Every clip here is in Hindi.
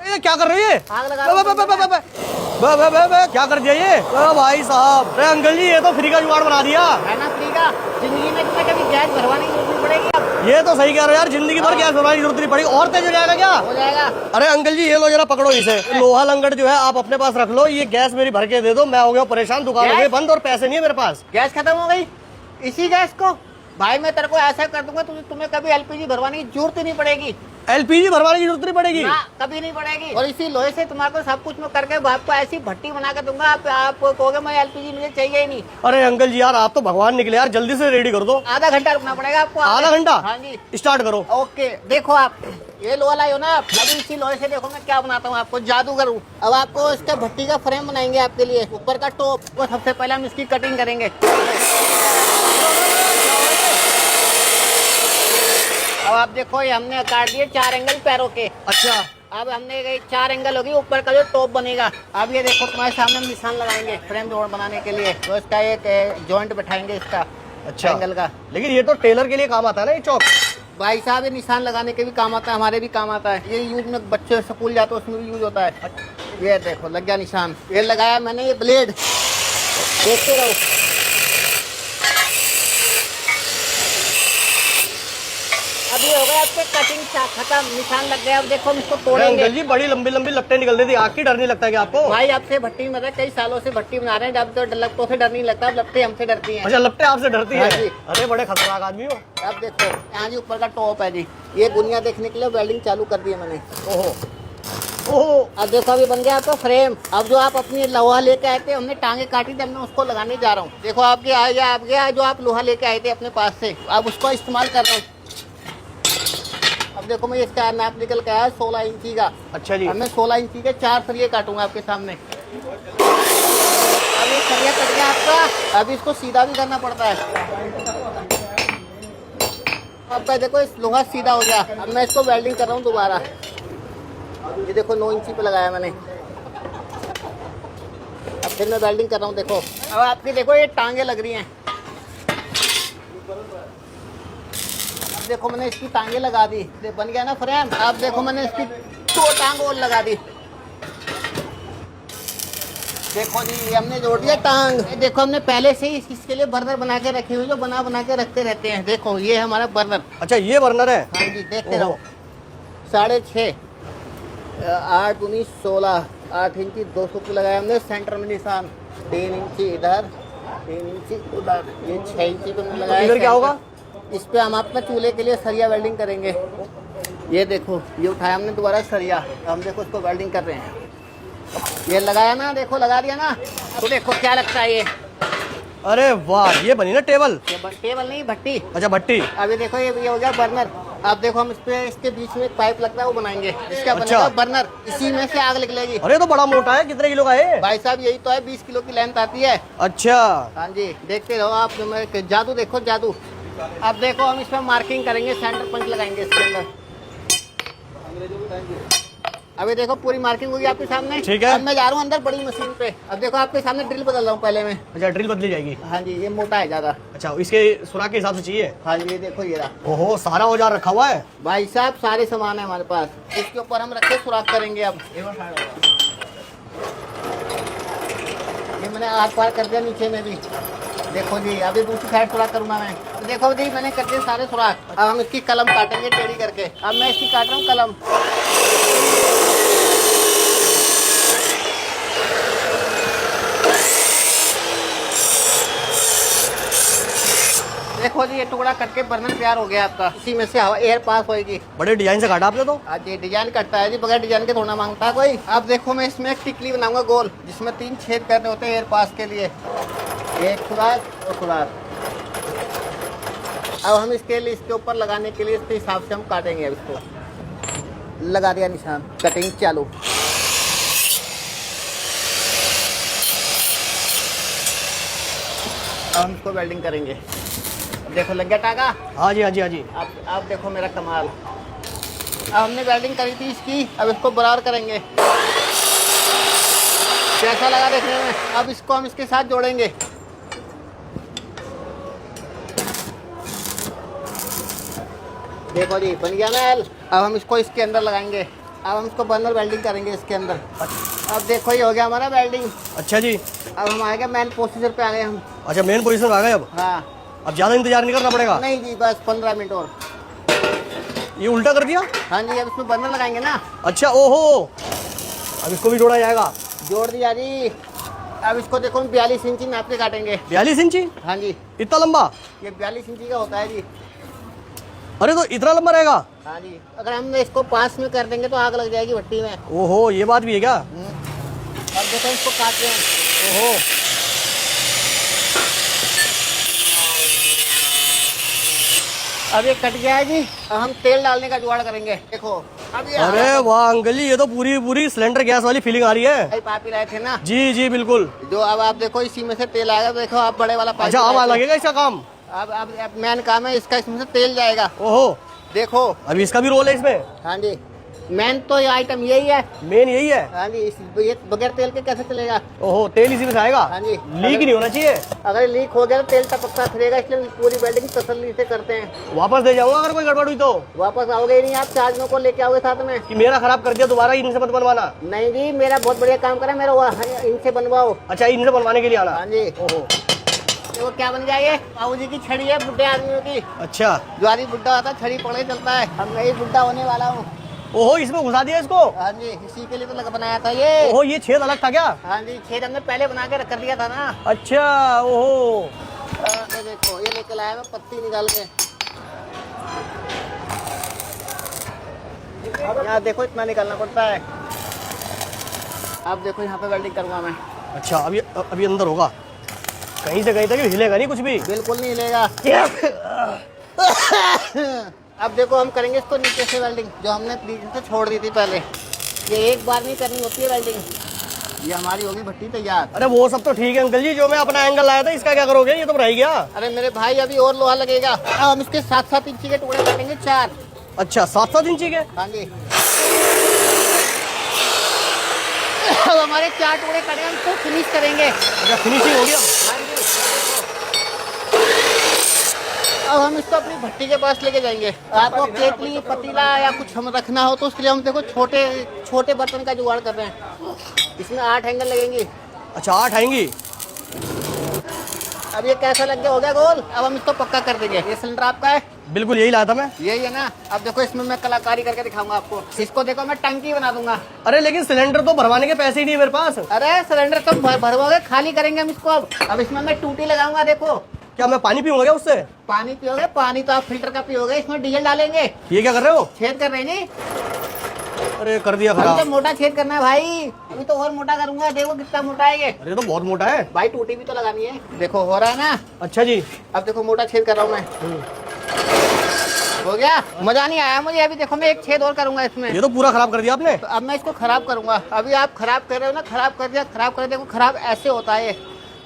ये क्या कर रही है? आग लगा क्या कर दिया ये? भाई साहब, अरे अंकल जी ये तो फ्री का जुगाड़ बना दिया है ना। फ्री का जिंदगी में तुम्हें कभी गैस भरवाने की जरूरत पड़ेगी अब। ये तो सही कह रहे हो यार, जिंदगी भर गैस भरवाने की जरूरत नहीं पड़ेगी। और तेज हो जाएगा क्या? हो जाएगा। अरे अंकल जी ये लो जरा पकड़ो इसे। लोहा लंगड़ जो है आप अपने पास रख लो, ये गैस मेरी भर के दे दो। मैं हो गया परेशान, दुकान हो गई बंद और पैसे नहीं है मेरे पास। गैस खत्म हो गई इसी गैस को? भाई मैं तेरे को ऐसा कर दूंगा तुम्हें कभी एलपीजी भरवाने की जरूरत ही नहीं पड़ेगी। एलपीजी भरवाने की जरूरत नहीं पड़ेगी ना, कभी नहीं पड़ेगी। और इसी लोहे से तुम्हारे को सब कुछ मैं करके आपको ऐसी भट्टी बना कर दूंगा, आप कहोगे मैं एलपीजी मुझे चाहिए ही नहीं। अरे अंकल जी यार आप तो भगवान निकले यार, जल्दी से रेडी कर दो। आधा घंटा रुकना पड़ेगा आपको। आधा घंटा? हाँ जी। स्टार्ट करो। ओके देखो आप ये लोहा लाई हो ना, अभी इसी लोहे से देखो मैं क्या बनाता हूँ आपको, जादूगर हूँ। अब आपको इसका भट्टी का फ्रेम बनाएंगे आपके लिए, ऊपर का टॉप को सबसे पहले हम इसकी कटिंग करेंगे। अब आप देखो ये हमने काट दिए 4 एंगल पैरों के। अच्छा अब हमने 4 एंगल होगी, ऊपर का जो टॉप बनेगा। अब ये देखो तुम्हारे सामने हम निशान लगाएंगे फ्रेम जोड़ बनाने के लिए, तो इसका एक जॉइंट बैठाएंगे इसका। अच्छा एंगल का। लेकिन ये तो टेलर के लिए काम आता है ना ये चौक? भाई साहब ये निशान लगाने के भी काम आता है, हमारे भी काम आता है। ये यूज में बच्चे स्कूल जाते हैं उसमें भी यूज होता है। ये देखो लग गया निशान, ये लगाया मैंने ये ब्लेड, देखते रहो। अभी हो गया आपके कटिंग खत्म, निशान लग गया। अब देखो हम इसको तोड़ेंगे। अंकल जी बड़ी लंबी लंबी लपटें निकल रही थी, आग की डर नहीं लगता क्या आपको? भाई आपसे भट्टी में कई सालों से भट्टी बना रहे हैं, जब तो लपटों से डर नहीं लगता, अब लपटें हमसे डरती हैं। अच्छा लपटें आपसे डरती हाँ है? जी। अरे बड़े खतरनाक आदमी हो। अब देखो यहाँ जी ऊपर का टॉप है जी, ये गुनिया देखने के लिए वेल्डिंग चालू कर दी है मैंने। ओहो ओहो। अब देखो अभी बन गया आपका फ्रेम। अब जो आप अपनी लोहा लेके आए थे, हमने टांगे काटी थी, मैं उसको लगाने जा रहा हूँ। देखो आपके आए जो आप लोहा लेके आए थे अपने पास से, अब उसको इस्तेमाल कर रहा हूँ। अब देखो मैं इसका नाप निकल के आया 16 इंची का। अच्छा जी। अब मैं 16 इंची के 4 सरिये काटूंगा आपके सामने। अब ये सरिया कट गया आपका, अब इसको सीधा भी करना पड़ता है। आपका देखो इस लोहा सीधा हो गया। अब मैं इसको वेल्डिंग कर रहा हूँ दोबारा। ये देखो 9 इंची पे लगाया मैंने। अब फिर मैं वेल्डिंग कर रहा हूँ। देखो अब आपकी देखो ये टांगे लग रही हैं। अब देखो मैंने इसकी टांगे लगा दी, बन गया ना फ्रेम। अब देखो मैंने इसकी 2 टांग और लगा दी। देखो जी ये हमने जोड़ दिया टांग। देखो हमने पहले से ही इसके लिए बर्नर बना के रखे हुए, जो बना के रखते रहते हैं। देखो ये हमारा बर्नर। अच्छा ये बर्नर है? हाँ जी देखते रहो। 6.5 8 19 16 8 इंची 200 पे लगाया हमने सेंटर में निशान। 3 इंची इधर 3 इंची उधर, ये 6 इंची पे हमने लगाया। इधर क्या होगा? इस पे हम अपने चूल्हे के लिए सरिया वेल्डिंग करेंगे। ये देखो ये उठाया हमने दोबारा सरिया, हम देखो इसको वेल्डिंग कर रहे हैं। ये लगाया ना, देखो लगा दिया ना। तो देखो क्या लगता है ये। अरे वाह ये बनी ना टेबल? टेबल नहीं भट्टी। अच्छा भट्टी। अभी देखो ये हो गया बर्नर। अब देखो हम इस पे इसके बीच में एक पाइप लगता है वो बनाएंगे, इसका बनेगा अच्छा। बर्नर। इसी में से आग निकलेगी। अरे तो बड़ा मोटा है, कितने किलो का है? भाई साहब यही तो है, 20 किलो की लेंथ आती है। अच्छा हाँ जी देखते रहो आप। जादू देखो जादू। अब देखो हम इसमें मार्किंग करेंगे, सेंटर पंच लगाएंगे इसके अंदर। अभी देखो पूरी मार्किंग होगी आपके सामने। ठीक है। अब मैं जा रहा हूँ अंदर बड़ी मशीन पे। अब देखो आपके सामने ड्रिल बदल रहा हूँ पहले मैं। अच्छा ड्रिल बदली जाएगी? हाँ जी ये मोटा है ज्यादा। अच्छा इसके सुराख के हिसाब से चाहिए? हाँ जी ये देखो ये रहा। ओहो सारा औजार रखा हुआ है भाई साहब सारे सामान है हमारे पास। इसके ऊपर हम रखे सुराख करेंगे। अब ये मैंने आर पार कर दिया नीचे में भी। देखो जी अभी दूसरी साइड सुराख करूंगा मैं। तो देखो जी मैंने कर दिया सारे सुराख। अब हम इसकी कलम काटेंगे टेढ़ी करके। अब मैं इसकी काट रहा हूँ कलम। देखो जी ये टुकड़ा कट के बर्नर तैयार हो गया आपका। इसी में से हवा एयर पास होगी। बड़े डिजाइन से काटा आपने तो। आज ये डिजाइन कटता है जी, बगैर डिजाइन के थोड़ा मांगता है कोई। अब देखो मैं इसमें एक टिकली बनाऊंगा गोल, जिसमें 3 छेद करने होते हैं एयर पास के लिए। एक सुराख और सुराख। अब हम इसके लिए इसके ऊपर लगाने के लिए इसके हिसाब से हम काटेंगे। अब इसको लगा दिया निशान, कटिंग चालू। अब हम इसको वेल्डिंग करेंगे। देखो लग गया टाका। हाँ जी हाँ जी हाँ जी। अब देखो मेरा कमाल। अब हमने वेल्डिंग करी थी इसकी, अब इसको बराबर करेंगे। कैसा लगा देखने में? अब इसको हम इसके साथ जोड़ेंगे। देखो जी बन गया मैल। अब हम इसको इसके अंदर लगाएंगे। अब हम इसको बंद और वेल्डिंग करेंगे इसके अंदर। अब देखो ये हो गया हमारा वेल्डिंग। अच्छा जी। अब हम आएंगे मेन प्रोसीजर पे आ गए हम। अच्छा मेन पोजीशन आ गए अब। हाँ। अब ज्यादा इंतजार नहीं करना पड़ेगा। नहीं जी, बस 15 मिनट और। ये उल्टा कर दिया। हाँ जी, अब इसमें बंदर लगाएंगे ना। अच्छा ओहो, अब इसको भी जोड़ा जाएगा। जोड़ दिया जी। अब इसको देखो हम 42 इंची नाप के काटेंगे। 42 इंची? हाँ जी, इतना लंबा? ये 42 इंची का होता है जी। अरे तो इतना लंबा रहेगा? हाँ जी, अगर हम इसको पास में कर देंगे तो आग लग जाएगी भट्टी में। ओहो, ये बात भी है क्या? अब देखो इसको काट रहे हैं। ओहो, अब ये कट गया है जी। अब हम तेल डालने का जुगाड़ करेंगे। देखो अब ये अरे वाह अंकल जी, ये तो पूरी पूरी सिलेंडर गैस वाली फीलिंग आ रही है। पाइप ही लाए थे ना। जी जी बिल्कुल। जो अब आप देखो इसी में से तेल आएगा। देखो आप बड़े वाला पाइप। अच्छा अब लगेगा इसका काम। अब मेन काम है इसका, इसमें से तेल जाएगा। ओहो, देखो अभी इसका भी रोल है इसमें। हाँ जी, मेन तो ये आइटम यही है। मेन यही है। हाँ जी, ये बगैर तेल के कैसे चलेगा? ओहो, तेल इसी में से आएगा। हाँ जी, लीक नहीं होना चाहिए। अगर लीक हो गया तो तेल टपकता फिरेगा, इसलिए पूरी वेल्डिंग तसल्ली से करते हैं। वापस दे जाऊंगा अगर कोई गड़बड़ हुई तो। वापस आओगे ही नहीं आप, चार्ज को लेके आओगे साथ में। कि मेरा खराब कर दिया दोबारा इनसे मत बनवाना। नहीं जी, मेरा बहुत बढ़िया काम करा, मेरा इनसे बनवाओ। अच्छा इनसे बनवाने के लिए आना। हाँ जी। ओहो, देखो क्या बन जाएगा। बाबू जी की छड़ी है बुढ़े आदमियों की। अच्छा जो आदमी बुढ़ा होता है छड़ी पकड़ के चलता है। अब मैं ही बुढ़ा होने वाला हूँ। ओहो, इसमें घुसा दिया इसको। हाँ जी, इसी के लिए तो बनाया था ये। ओहो, ये छेद अलग था क्या? हाँ जी, छेद हमने पहले बना के कर दिया था ना। अच्छा ओहो, ये देखो ये लेके लाया मैं पत्ती निकाल के। यहाँ देखो इतना निकालना पड़ता है। अब देखो यहाँ पे वेल्डिंग करूँगा मैं। अच्छा अभी अंदर होगा, कहीं से कहीं तक हिलेगा नहीं कुछ भी? बिल्कुल नहीं हिलेगा। अब देखो हम करेंगे इसको नीचे से वेल्डिंग, जो हमने नीचे से छोड़ दी थी पहले। ये एक बार नहीं करनी होती है वेल्डिंग। ये हमारी होगी भट्टी तैयार। अरे वो सब तो ठीक है अंकल जी, जो मैं अपना एंगल लाया था इसका क्या करोगे? ये तो रह गया। अरे मेरे भाई अभी और लोहा लगेगा। अब हम इसके 7-7 इंची के टुकड़े काटेंगे 4। अच्छा 7-7 इंची के? हाँ जी। अब हमारे 4 टुकड़े कटे, हम इसको फिनिश करेंगे। अच्छा फिनिशिंग हो गया। हाँ जी। अब हम इसको अपनी भट्टी के पास लेके जाएंगे। आपको केतली पतीला या कुछ हम रखना हो तो उसके लिए हम देखो छोटे बर्तन का जुगाड़ कर रहे हैं। इसमें 8 एंगल लगेंगी। अच्छा 8 आएंगी। अब ये कैसा लग गया, हो गया गोल। अब हम इसको पक्का कर देंगे। ये सिलेंडर आपका है? बिल्कुल यही लाया था मैं। यही है ना। अब देखो इसमें मैं कलाकारी करके दिखाऊंगा आपको। इसको देखो मैं टंकी बना दूंगा। अरे लेकिन सिलेंडर तो भरवाने के पैसे ही नहीं है मेरे पास। अरे सिलेंडर तो भरवाओगे, खाली करेंगे हम इसको। अब इसमें मैं टूटी लगाऊंगा। देखो क्या मैं पानी पीऊंगा क्या उससे? पानी पियोगे? पानी तो आप फिल्टर का पियोगे। इसमें डीजल डालेंगे। ये क्या कर रहे हो? छेद कर रहे हैं जी। अरे कर दिया अभी खराब। तो मोटा छेद करना है भाई, अभी तो और मोटा करूंगा। देखो कितना मोटा है ये। अरे तो बहुत मोटा है भाई, टूटी भी तो लगानी है। देखो हो रहा है ना। अच्छा जी। अब देखो मोटा छेद कर रहा हूँ मैं। हो गया। मजा नहीं आया मुझे। अभी देखो मैं एक छेद और करूंगा इसमें। ये तो पूरा खराब कर दिया आपने। तो अब मैं इसको खराब करूंगा। अभी आप खराब कर रहे हो ना, खराब कर दिया, खराब कर। देखो खराब ऐसे होता है।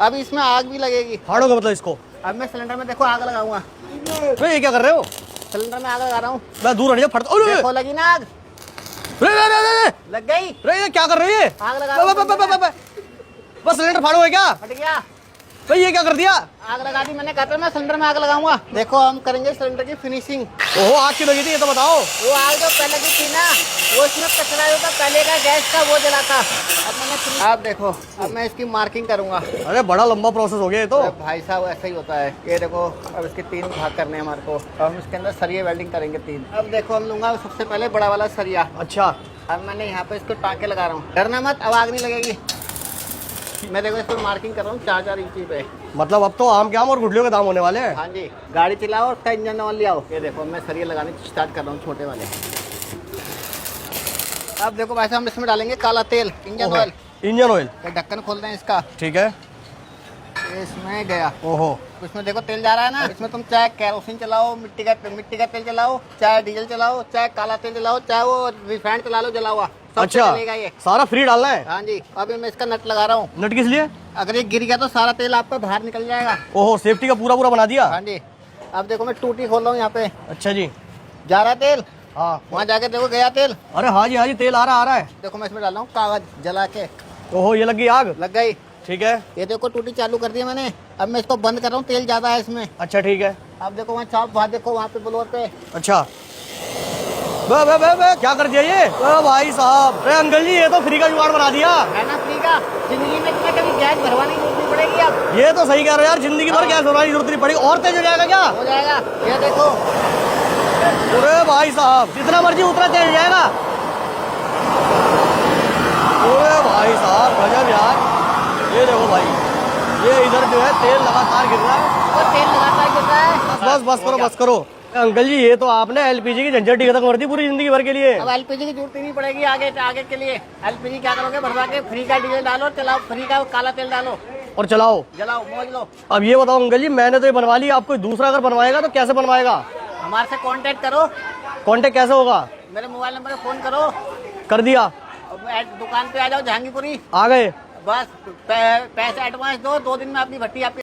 अब इसमें आग भी लगेगी। फाड़ोगे मतलब इसको? अब मैं सिलेंडर में देखो आग लगाऊंगा। भाई ये क्या कर रहे हो? सिलेंडर में आग लगा रहा हूँ। मैं दूर हट जा, फट। अरे देखो लगी ना आग। रे रे रे रे लग गई। रे, ये क्या कर रही है? आग लगा। बस सिलेंडर फाड़ोगे क्या? हट गया। भाई ये क्या कर दिया? आग लगा दी मैंने। कहता मैं सिलेंडर में आग लगाऊंगा। देखो हम करेंगे सिलेंडर की फिनिशिंग। ओहो, आग क्यों लगी थी ये तो बताओ। वो आग जो पहले की थी ना, वो इसमें कचरा होता पहले का गैस का, वो जलाता। अब मैंने आप देखो, अब मैं इसकी मार्किंग करूंगा। अरे बड़ा लंबा प्रोसेस हो गया ये तो। भाई साहब ऐसा ही होता है। ये देखो अब इसके 3 भाग करने हैं हमारे को। अब हम इसके अंदर सरिया वेल्डिंग करेंगे 3। अब देखो हम लूंगा सबसे पहले बड़ा वाला सरिया। अच्छा अब मैंने यहाँ पे इसको टाँके लगा रहा हूँ। डरना मत, अब आग नहीं लगेगी। मैं देखो इस पर मार्किंग कर रहा हूँ 4-4 इंची पे। मतलब अब तो आम के आम और गुठलियों के दाम होने वाले हैं। हाँ जी, गाड़ी चलाओ और उसका इंजन ऑयल ले आओ। ये देखो मैं सरिया लगाने स्टार्ट कर रहा हूँ छोटे वाले। अब देखो भाई साहब हम इसमें डालेंगे काला तेल, इंजन ऑयल। Engine oil. ये ढक्कन खोल दें इसका। ठीक है। ये इसमें गया। ओहो, इसमें देखो तेल जा रहा है ना। इसमें तुम चाहे केरोसिन चलाओ, मिट्टी का तेल चलाओ, चाहे डीजल चलाओ, चाहे काला तेल चलाओ, चाहे वो रिफाइंड चला लो जला हुआ, सब अच्छा चलेगा ये। सारा फ्री डालना है? हाँ जी। अभी मैं इसका नट लगा रहा हूँ। नट किस लिए? अगर ये गिर गया तो सारा तेल आपका बाहर निकल जाएगा। ओहो, सेफ्टी का पूरा पूरा बना दिया। हाँ जी। अब देखो मैं टूटी खोल रहा हूँ यहाँ पे। अच्छा जी। जा रहा है तेल। हाँ वहाँ जाके देखो गया तेल। अरे हाँ जी तेल आ रहा है। देखो मैं इसमें डाल रहा हूँ कागज जला के। ओहो, ये लग गई आग। लग गई। ठीक है। ये देखो टूटी चालू कर दी मैंने। अब मैं इसको बंद कर रहा हूँ, तेल ज्यादा है इसमें। अच्छा ठीक है। अब देखो वहाँ चाप, वहाँ देखो वहाँ पे ब्लोअर पे। अच्छा बे, क्या कर दिया ये? भाई साहब, अरे अंकल जी ये तो फ्री का जुगाड़ बना दिया। है ना फ्री का? जिंदगी में तुम्हें कभी गैस भरवाने की जरूरत नहीं पड़ेगी अब। ये तो सही कह रहे हो यार, जिंदगी भर गैस भरवाने की जरूरत नहीं पड़ेगी। और तेज हो जाएगा क्या? हो जाएगा, ये देखो। अरे भाई साहब, जितना मर्जी उतना तेज हो जाएगा। अरे भाई साहब गजब यार। ये देखो भाई, ये इधर जो है तेल लगातार गिर रहा है। वो तेल लगातार गिर रहा है। बस करो। अंकल जी ये तो आपने एलपीजी की झंझट ही खत्म कर दी पूरी जिंदगी भर के लिए। अब एलपीजी की जरूरत ही नहीं पड़ेगी आगे के लिए। एलपीजी क्या करोगे, भरवा के फ्री का डीजल डालो, चलाओ, फ्री का काला तेल डालो और चलाओ, जलाओ, मौज लो। अब ये बताओ अंकल जी, मैंने तो ये बनवा ली, आप कोई दूसरा अगर बनवाएगा तो कैसे बनवाएगा? हमारे से कांटेक्ट करो। कांटेक्ट कैसे होगा? मेरे मोबाइल नंबर पे फोन करो। कर दिया। और दुकान पे आ जाओ, जहांगीरपुरी। आ गए। बस पैसे एडवांस दो, 2 दिन में अपनी भट्टी आपकी